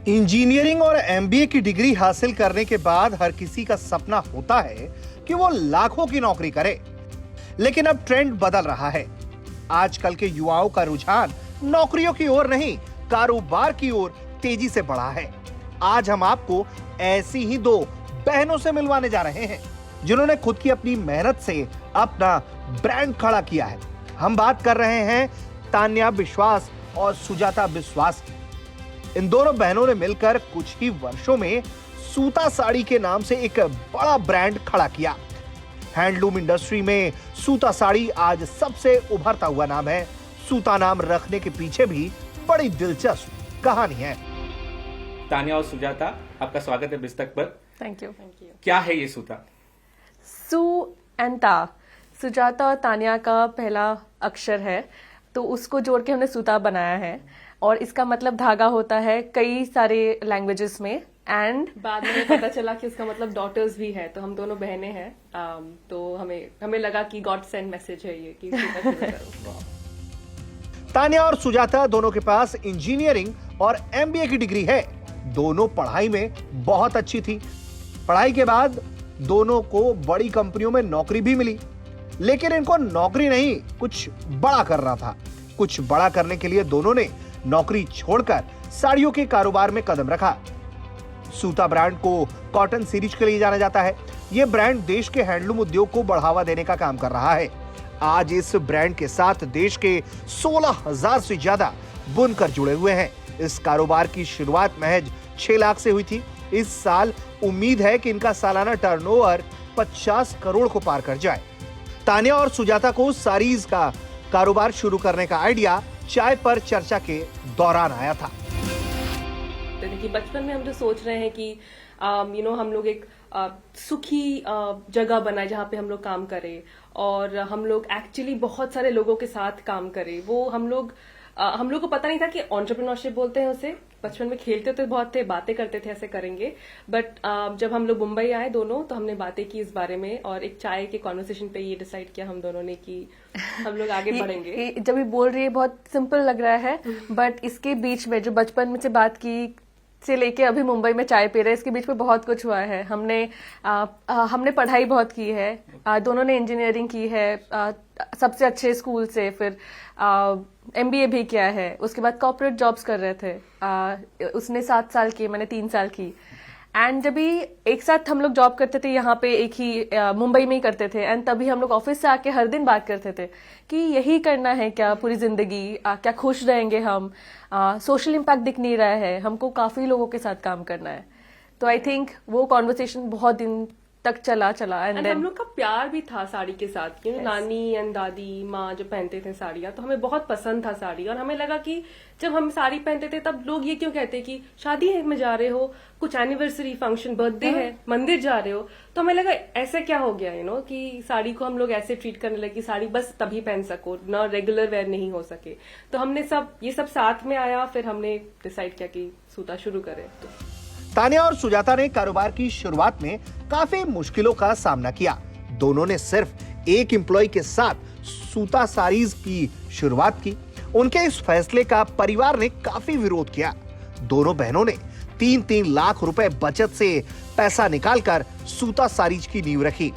Engineering और MBA की degree हासिल करने के बाद हर किसी का सपना होता है कि वो लाखों की नौकरी करे। लेकिन अब ट्रेंड बदल रहा है। आजकल के युवाओं का रुझान नौकरियों की ओर नहीं, कारोबार की ओर तेजी से बढ़ा है। आज हम आपको ऐसी ही दो बहनों से मिलवाने जा रहे हैं जिन्होंने खुद की अपनी मेहनत से अपना ब्रांड खड़ा किया है। हम बात कर रहे हैं तान्या विश्वास और सुजाता विश्वास की। इन दोनों बहनों ने मिलकर कुछ ही वर्षों में सूता साड़ी के नाम से एक बड़ा ब्रांड खड़ा किया। हैंडलूम इंडस्ट्री में सूता साड़ी आज सबसे उभरता हुआ नाम है। सूता नाम रखने के पीछे भी बड़ी दिलचस्प कहानी है। तान्या और सुजाता, आपका स्वागत है बिस्तक पर। Thank you. क्या है ये सूता? सु एंड ता, सुजाता और तान्या का पहला अक्षर है, तो उसको जोड़ के हमने सूता बनाया है। और इसका मतलब धागा होता है कई सारे लैंग्वेजेस में। एंड बाद में पता चला कि उसका मतलब डॉटर्स भी है, तो हम दोनों बहनें हैं। तो हमें लगा कि गॉड सेंड मैसेज है ये कि सूता शुरू करो। तान्या और सुजाता दोनों के पास इंजीनियरिंग और एमबीए की डिग्री है। दोनों पढ़ाई में बहुत अच्छी थी। पढ़ाई के बाद दोनों को बड़ी कंपनियों में नौकरी भी मिली, लेकिन इनको नौकरी नहीं, कुछ बड़ा करना था। कुछ बड़ा करने के लिए दोनों ने नौकरी छोड़कर साड़ियों के कारोबार में कदम रखा। सूता ब्रांड को कॉटन सीरीज के लिए जाना जाता है। यह ब्रांड देश के हैंडलूम उद्योग को बढ़ावा देने का काम कर रहा है। आज इस ब्रांड के साथ देश के 16,000 से ज्यादा बुनकर जुड़े हुए हैं। इस कारोबार की शुरुआत महज 6 लाख से हुई थी। इस साल उम्मीद है कि इनका सालाना टर्नओवर 50 करोड़ को पार कर जाए। तान्या और सुजाता को साड़ीज का कारोबार शुरू करने का आइडिया चाय पर चर्चा के दौरान आया था। कि बचपन में हम जो सोच रहे हैं कि हम लोग एक सुखी जगह बनाए जहाँ पे हम लोग काम करें और हम लोग एक्चुअली बहुत सारे लोगों के साथ काम करें। वो हम लोग को पता नहीं था कि एंटरप्रेन्योरशिप बोलते हैं उसे। बचपन में खेलते तो बहुत थे, बातें करते थे ऐसे करेंगे। बट जब हम लोग मुंबई आए दोनों, तो हमने बातें की इस बारे में और एक चाय के कॉन्वर्सेशन पे ये डिसाइड किया हम दोनों ने कि हम लोग आगे बढ़ेंगे। जब ये बोल रही है बहुत सिंपल लग रहा है, बट इसके बीच में जो बचपन में से बात की से लेके अभी मुंबई में चाय पी रहे हैं, इसके बीच में बहुत कुछ हुआ है। हमने पढ़ाई बहुत की है। दोनों ने इंजीनियरिंग की है सबसे अच्छे स्कूल से, फिर एमबीए भी किया है। उसके बाद कॉर्पोरेट जॉब्स कर रहे थे। उसने 7 साल की, मैंने 3 साल की। एंड जब भी एक साथ हम लोग जॉब करते थे यहाँ पे, एक ही मुंबई में ही करते थे। एंड तभी हम लोग ऑफिस से आके हर दिन बात करते थे कि यही करना है क्या पूरी जिंदगी, क्या खुश रहेंगे हम, सोशल इम्पैक्ट दिख नहीं रहा है, हमको काफी लोगों के साथ काम करना है। तो आई थिंक वो कॉन्वर्सेशन बहुत दिन तक चला एंड हम लोग का प्यार भी था साड़ी के साथ। नानी एंड दादी माँ जो पहनते थे साड़ियाँ, तो हमें बहुत पसंद था साड़ी। और हमें लगा कि जब हम साड़ी पहनते थे तब लोग ये क्यों कहते कि शादी में जा रहे हो, कुछ एनिवर्सरी फंक्शन, बर्थडे है, मंदिर जा रहे हो। तो हमें लगा ऐसे क्या हो गया कि साड़ी को हम लोग ऐसे ट्रीट करने लगे कि साड़ी बस तभी पहन सको, ना रेगुलर वेयर नहीं हो सके। तो हमने ये सब साथ में आया, फिर हमने डिसाइड किया कि सूता शुरू करें। तो तान्या और सुजाता ने कारोबार की शुरुआत में काफी मुश्किलों का सामना किया। दोनों ने सिर्फ एक एम्प्लॉय के साथ सूता साड़ीज की शुरुआत की। उनके इस फैसले का परिवार ने काफी विरोध किया। दोनों बहनों ने 3-3 लाख रुपए बचत से पैसा निकालकर सूता साड़ीज की नींव रखी।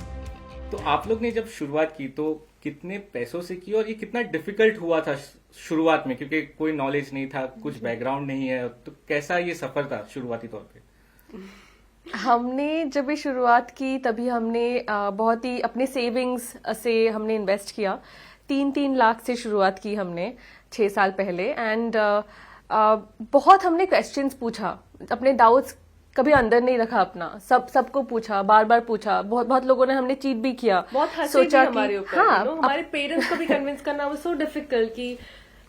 तो आप लोग ने जब शुरुआत की तो कितने पैसों से की और ये कितना डिफिकल्ट हुआ था शुरुआत में, क्योंकि कोई नॉलेज नहीं था, कुछ बैकग्राउंड नहीं है, तो कैसा ये सफर था शुरुआती तौर पे? हमने जब ये शुरुआत की तभी हमने बहुत ही अपने सेविंग्स से हमने इन्वेस्ट किया। 3-3 लाख से शुरुआत की हमने 6 साल पहले। एंड बहुत हमने क्वेश्चंस पूछा, अपने डाउट्स कभी अंदर नहीं रखा अपना, सबको पूछा, बार पूछा। बहुत लोगों ने हमने चीट भी किया, बहुत सोचा कि हमारे ऊपर। हमारे पेरेंट्स को भी कन्विंस करना वो सो डिफिकल्ट कि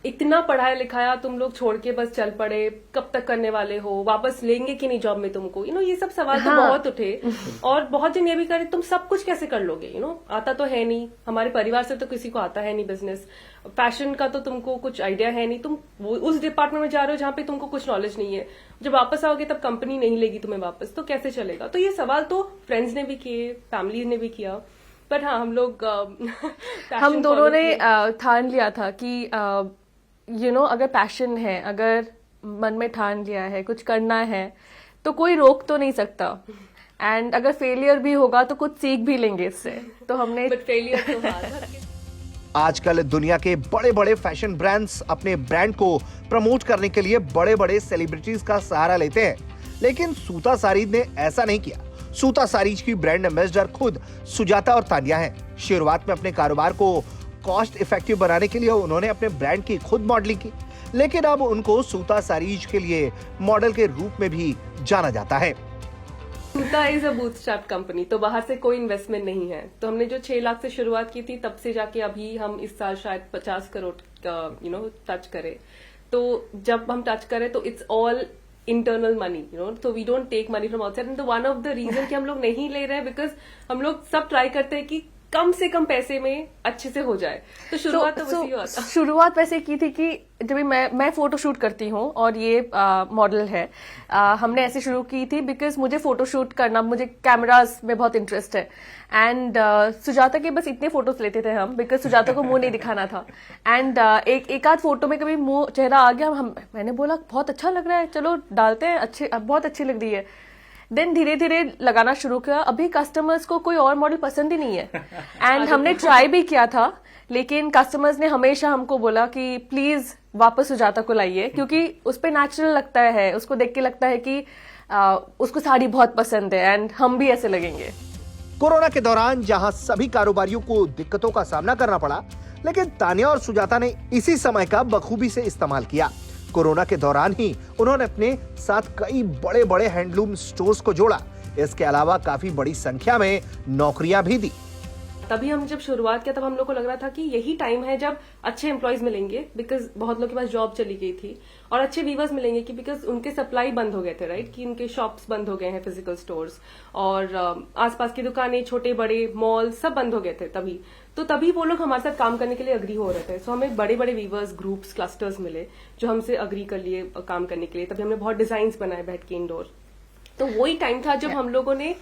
इतना पढ़ाया लिखाया तुम लोग छोड़ के बस चल पड़े, कब तक करने वाले हो, वापस लेंगे कि नहीं जॉब में तुमको, ये सब सवाल तो बहुत उठे। और बहुत जन ये भी करे तुम सब कुछ कैसे कर लोगे, आता तो है नहीं, हमारे परिवार से तो किसी को आता है नहीं बिजनेस, फैशन का तो तुमको कुछ आइडिया है नहीं, तुम उस डिपार्टमेंट में जा रहे हो जहाँ पे तुमको कुछ नॉलेज नहीं है, जब वापस आओगे तब कंपनी नहीं लेगी तुम्हें वापस, तो कैसे चलेगा। तो ये सवाल तो फ्रेंड्स ने भी किए, फैमिली ने भी किया। पर हाँ, हम लोग हम दोनों ने ठान लिया था कि अगर पैशन है, अगर मन में ठान लिया है, कुछ करना है, तो कोई रोक तो नहीं सकता। एंड अगर फेलियर भी होगा तो कुछ सीख भी लेंगे इससे। तो हमने बट फेलियर तो हार आजकल दुनिया के बड़े बड़े फैशन ब्रांड्स अपने ब्रांड को प्रमोट करने के लिए बड़े बड़े सेलिब्रिटीज का सहारा लेते हैं, लेकिन सूता सारीज ने ऐसा नहीं किया। सूता सारीज की ब्रांड एम्बेसडर खुद सुजाता और तानिया हैं। शुरुआत में अपने कारोबार को कॉस्ट इफेक्टिव बनाने के लिए उन्होंने अपने ब्रांड की खुद मॉडलिंग की, लेकिन अब उनको सूता सारीज के लिए मॉडल के रूप में भी जाना जाता है। सूता इज अ बूटस्ट्रैप कंपनी, तो बाहर से कोई इन्वेस्टमेंट नहीं है। तो हमने जो 6 लाख से शुरुआत की थी, तब से जाके अभी हम इस साल शायद 50 करोड़ का टच करें। तो जब हम टच करें तो it's all internal money, so we don't take money from outside. And the one of the reason कि हम लोग नहीं ले रहे हैं बिकॉज हम लोग सब ट्राई करते हैं कि कम से कम पैसे में अच्छे से हो जाए। तो शुरुआत तो बस ये हुआ था। शुरुआत वैसे की थी कि जब मैं फोटो शूट करती हूँ और ये मॉडल है, हमने ऐसे शुरू की थी बिकॉज मुझे फोटो शूट करना, मुझे कैमरास में बहुत इंटरेस्ट है। एंड सुजाता के बस इतने फोटोज लेते थे हम, बिकॉज सुजाता को मुंह नहीं दिखाना था। एंड एक आध फोटो में कभी मुंह चेहरा आ गया, मैंने बोला बहुत अच्छा लग रहा है, चलो डालते हैं, बहुत अच्छी लग रही है। देन धीरे धीरे लगाना शुरू किया। अभी कस्टमर्स को कोई और मॉडल पसंद ही नहीं है। एंड हमने ट्राई भी किया था, लेकिन कस्टमर्स ने हमेशा हमको बोला कि प्लीज वापस सुजाता को लाइए, क्योंकि उस पे नेचुरल लगता है, उसको देख के लगता है कि उसको साड़ी बहुत पसंद है एंड हम भी ऐसे लगेंगे। कोरोना के दौरान जहां सभी कारोबारियों को दिक्कतों का सामना करना पड़ा, लेकिन तानिया और सुजाता ने इसी समय का बखूबी से इस्तेमाल किया। कोरोना के दौरान ही उन्होंने अपने साथ कई बड़े बड़े हैंडलूम स्टोर्स को जोड़ा। इसके अलावा काफी बड़ी संख्या में नौकरियां भी दी। तभी हम जब शुरुआत किया तब हम लोग को लग रहा था कि यही टाइम है जब अच्छे एम्प्लॉयज मिलेंगे, बिकॉज बहुत लोग के पास जॉब चली गई थी, और अच्छे वीवर्स मिलेंगे कि बिकॉज उनके सप्लाई बंद हो गए थे, राइट, कि उनके शॉप्स बंद हो गए हैं, फिजिकल स्टोर्स, और आसपास की दुकानें, छोटे बड़े मॉल सब बंद हो गए थे। तभी वो लोग हमारे साथ काम करने के लिए अग्री हो रहे थे। सो हमें बड़े बड़े वीवर्स, ग्रुप्स, क्लस्टर्स मिले जो हमसे अग्री कर लिए काम करने के लिए। तभी हमने बहुत डिजाइन बनाए बैठ के इंडोर। तो वही टाइम था जब हम लोगों ने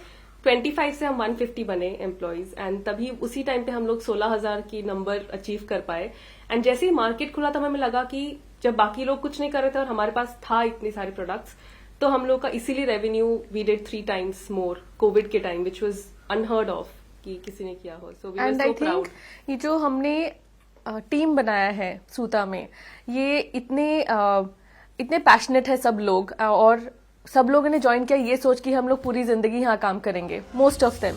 25 से हम 150 बने एम्प्लॉयज, एंड तभी उसी टाइम पे हम लोग 16,000 की नंबर अचीव कर पाए। एंड जैसे ही मार्केट खुला तब हमें लगा कि जब बाकी लोग कुछ नहीं कर रहे थे और हमारे पास था इतने सारे प्रोडक्ट्स, तो हम लोग का इसीलिए revenue we did 3 times more Covid के time, which was unheard of कि किसी ने किया हो। So we were so proud. ये जो हमने टीम बनाया है सूता में, ये इतने पैशनेट है सब लोग, और सब लोगों ने ज्वाइन किया ये सोच कि हम लोग पूरी जिंदगी यहाँ काम करेंगे, मोस्ट ऑफ देम।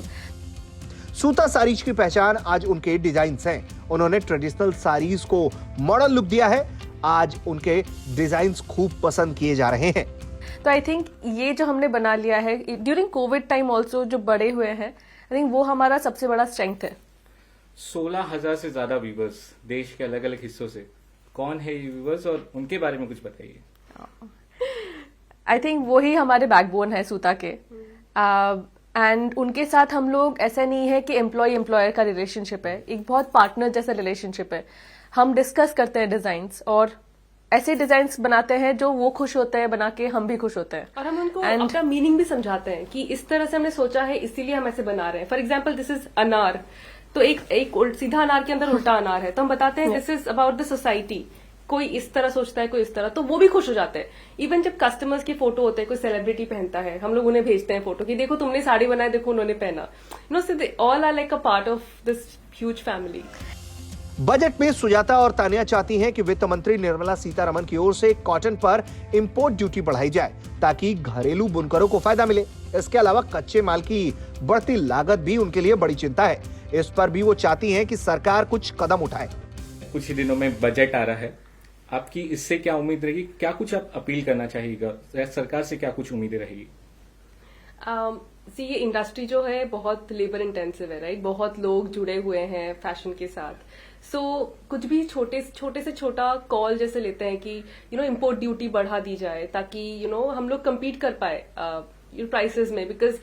सूता सारीज की पहचान आज उनके डिजाइन्स हैं। उन्होंने ट्रेडिशनल साड़ीज को मॉडर्न लुक दिया है। आज उनके डिजाइन्स खूब पसंद किए जा रहे हैं। तो आई थिंक ये जो हमने बना लिया है ड्यूरिंग कोविड टाइम ऑल्सो, जो बड़े हुए हैं, आई थिंक वो हमारा सबसे बड़ा स्ट्रेंथ है। 16,000 से ज्यादा व्यूवर्स देश के अलग अलग हिस्सों से। कौन है ये व्यूवर्स और उनके बारे में कुछ बताइए। आई थिंक वो ही हमारे बैकबोन है सूता के। एंड उनके साथ हम लोग, ऐसा नहीं है कि एम्प्लॉय एम्प्लॉयर का रिलेशनशिप है, एक बहुत पार्टनर जैसा रिलेशनशिप है। हम डिस्कस करते हैं डिजाइन्स, और ऐसे डिजाइन्स बनाते हैं जो वो खुश होते हैं बना के, हम भी खुश होते हैं। और हम उनको अपना मीनिंग भी समझाते हैं कि इस तरह से हमने सोचा है, इसीलिए हम ऐसे बना रहे हैं। फॉर एग्जाम्पल, दिस इज अनार, तो एक सीधा अनार के अंदर उल्टा अनार है, तो हम बताते हैं this is about the society. कोई इस तरह सोचता है, कोई इस तरह, तो वो भी खुश हो जाते हैं। इवन जब कस्टमर्स की फोटो होते हैं, कोई सेलिब्रिटी पहनता है, हम लोग उन्हें भेजते हैं फोटो कि देखो तुमने साड़ी बनाई, देखो उन्होंने पहना। All are like a part of this huge family. Budget में सुजाता और तानिया चाहती हैं कि वित्त मंत्री निर्मला सीतारमण की ओर से कॉटन पर इंपोर्ट ड्यूटी बढ़ाई जाए, ताकि घरेलू बुनकरों को फायदा मिले। इसके अलावा कच्चे माल की बढ़ती लागत भी उनके लिए बड़ी चिंता है। इस पर भी वो चाहती हैं कि सरकार कुछ कदम उठाए। कुछ ही दिनों में बजट आ रहा है, आपकी इससे क्या उम्मीद रहेगी? क्या कुछ आप अपील करना चाहिएगा? सरकार से क्या कुछ उम्मीदें रहेगी? ये इंडस्ट्री जो है बहुत लेबर इंटेंसिव है, राइट, बहुत लोग जुड़े हुए हैं फैशन के साथ। सो कुछ भी छोटे से छोटा कॉल जैसे लेते हैं कि इंपोर्ट ड्यूटी बढ़ा दी जाए, ताकि हम लोग कम्पीट कर पाए प्राइसेस में। बिकॉज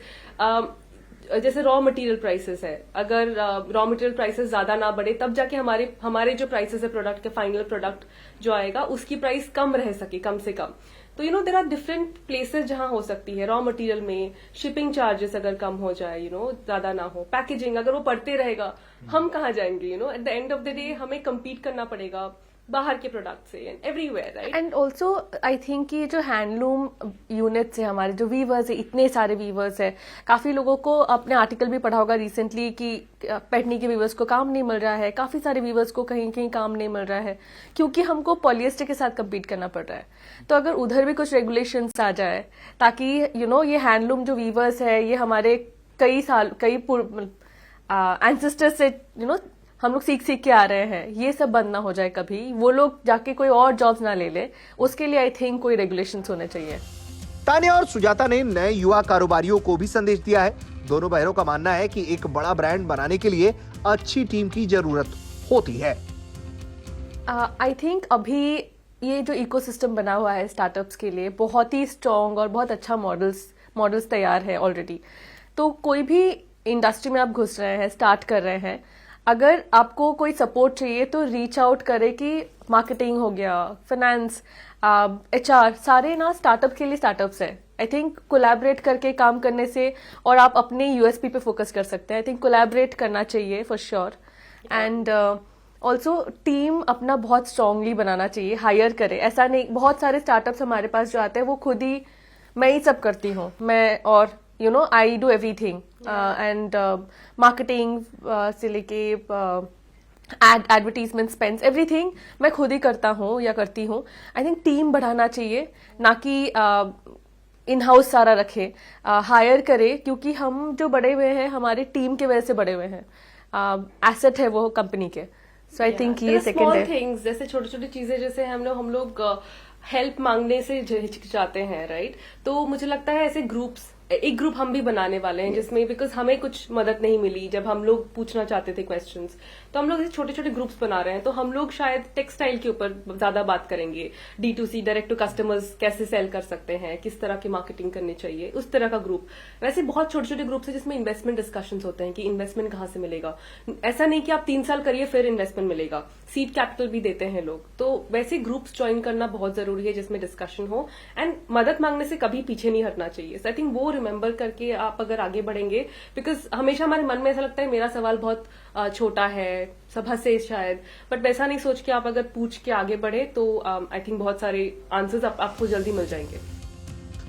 जैसे रॉ मटेरियल प्राइसेस है, अगर रॉ मटेरियल प्राइसेस ज्यादा ना बढ़े, तब जाके हमारे जो प्राइसेस है प्रोडक्ट के, फाइनल प्रोडक्ट जो आएगा उसकी प्राइस कम रह सके, कम से कम। तो देयर आर डिफरेंट प्लेसेस जहां हो सकती है रॉ मटेरियल में। शिपिंग चार्जेस अगर कम हो जाए, ज्यादा ना हो, पैकेजिंग अगर वो बढ़ते रहेगा, हम कहाँ जाएंगे? At the end of the day हमें कम्पीट करना पड़ेगा बाहर के प्रोडक्ट से and everywhere, right? And also I think कि जो हैंडलूम यूनिट्स है हमारे, जो वीवर्स है, इतने सारे वीवर्स है, काफी लोगों को अपने आर्टिकल भी पढ़ा होगा रिसेंटली कि पैटनी के वीवर्स को काम नहीं मिल रहा है, काफी सारे वीवर्स को कहीं कहीं काम नहीं मिल रहा है क्योंकि हमको पॉलिएस्टर के साथ कम्पीट करना पड़ रहा है। तो अगर उधर भी कुछ रेगुलेशंस आ जाए ताकि ये हैंडलूम जो वीवर्स है, ये हमारे कई साल एंसेस्टर से हम लोग सीख सीख के आ रहे हैं, ये सब बंद ना हो जाए कभी, वो लोग जाके कोई और जॉब्स ना ले ले, उसके लिए आई थिंक कोई रेगुलेशंस होने चाहिए। तानिया और सुजाता ने नए युवा कारोबारियों को भी संदेश दिया है। दोनों बहनों का मानना है कि एक बड़ा ब्रांड बनाने के लिए अच्छी टीम की जरूरत होती है। आई थिंक अभी ये जो इकोसिस्टम बना हुआ है स्टार्टअप्स के लिए, बहुत ही स्ट्रॉन्ग और बहुत अच्छा मॉडल्स तैयार है ऑलरेडी। तो कोई भी इंडस्ट्री में आप घुस रहे हैं, स्टार्ट कर रहे हैं, अगर आपको कोई सपोर्ट चाहिए तो रीच आउट करें कि मार्केटिंग हो गया, फाइनेंस, HR, सारे ना स्टार्टअप के लिए स्टार्टअप्स है। आई थिंक कोलैबोरेट करके काम करने से और आप अपने USP पे फोकस कर सकते हैं। आई थिंक कोलैबोरेट करना चाहिए for sure. And also team अपना बहुत स्ट्रांगली बनाना चाहिए, हायर करे। ऐसा नहीं, बहुत सारे स्टार्टअप्स हमारे पास जो आते हैं वो खुद ही, मैं ही सब करती हूँ, मैं, और I do everything, and marketing से लेके एडवर्टीजमेंट, स्पेंस, एवरीथिंग मैं खुद ही करता हूँ या करती हूँ। आई थिंक टीम बढ़ाना चाहिए, ना कि इन हाउस सारा रखे, हायर करे, क्योंकि हम जो बड़े हुए हैं हमारे टीम के वजह से बड़े हुए हैं, एसेट है वो कंपनी के। सो आई थिंक ये सेकंड है। थिंग्स जैसे छोटी छोटी चीजें, जैसे हम लोग हेल्प मांगने से हिचकिचाते हैं, राइट? तो मुझे लगता है ऐसे ग्रुप्स, एक ग्रुप हम भी बनाने वाले हैं जिसमें, बिकॉज हमें कुछ मदद नहीं मिली जब हम लोग पूछना चाहते थे क्वेश्चंस, तो हम लोग ऐसे छोटे छोटे ग्रुप्स बना रहे हैं। तो हम लोग शायद टेक्सटाइल के ऊपर ज्यादा बात करेंगे, D2C, डायरेक्ट टू कस्टमर्स, कैसे सेल कर सकते हैं, किस तरह की मार्केटिंग करनी चाहिए, उस तरह का ग्रुप। वैसे बहुत छोटे छोटे ग्रुप्स है जिसमें इन्वेस्टमेंट डिस्कशंस होते हैं कि इन्वेस्टमेंट कहाँ से मिलेगा। ऐसा नहीं कि आप 3 साल करिए फिर इन्वेस्टमेंट मिलेगा, सीड कैपिटल भी देते हैं लोग। तो वैसे ग्रुप्स ज्वाइन करना बहुत जरूरी है जिसमें डिस्कशन हो, एंड मदद मांगने से कभी पीछे नहीं हटना चाहिए। सो आई थिंक वो रिमेंबर करके आप अगर आगे बढ़ेंगे, बिकॉज हमेशा हमारे मन में ऐसा लगता है मेरा सवाल बहुत छोटा है, सब हंसे शायद, बट वैसा नहीं सोच के आप अगर पूछ के आगे बढ़े तो आई थिंक बहुत सारे आंसर्स आपको जल्दी मिल जाएंगे।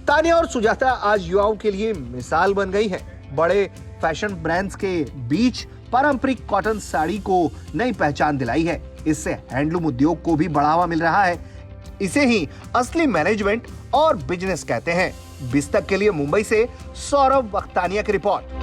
तानिया और सुजाता आज युवाओं के लिए मिसाल बन गई है। बड़े फैशन ब्रांड्स के बीच पारंपरिक कॉटन साड़ी को नई पहचान दिलाई है। इससे हैंडलूम उद्योग को भी बढ़ावा मिल रहा है। इसे ही असली मैनेजमेंट और बिजनेस कहते हैं। बिस्तक के लिए मुंबई से सौरभ वक्तानिया की रिपोर्ट।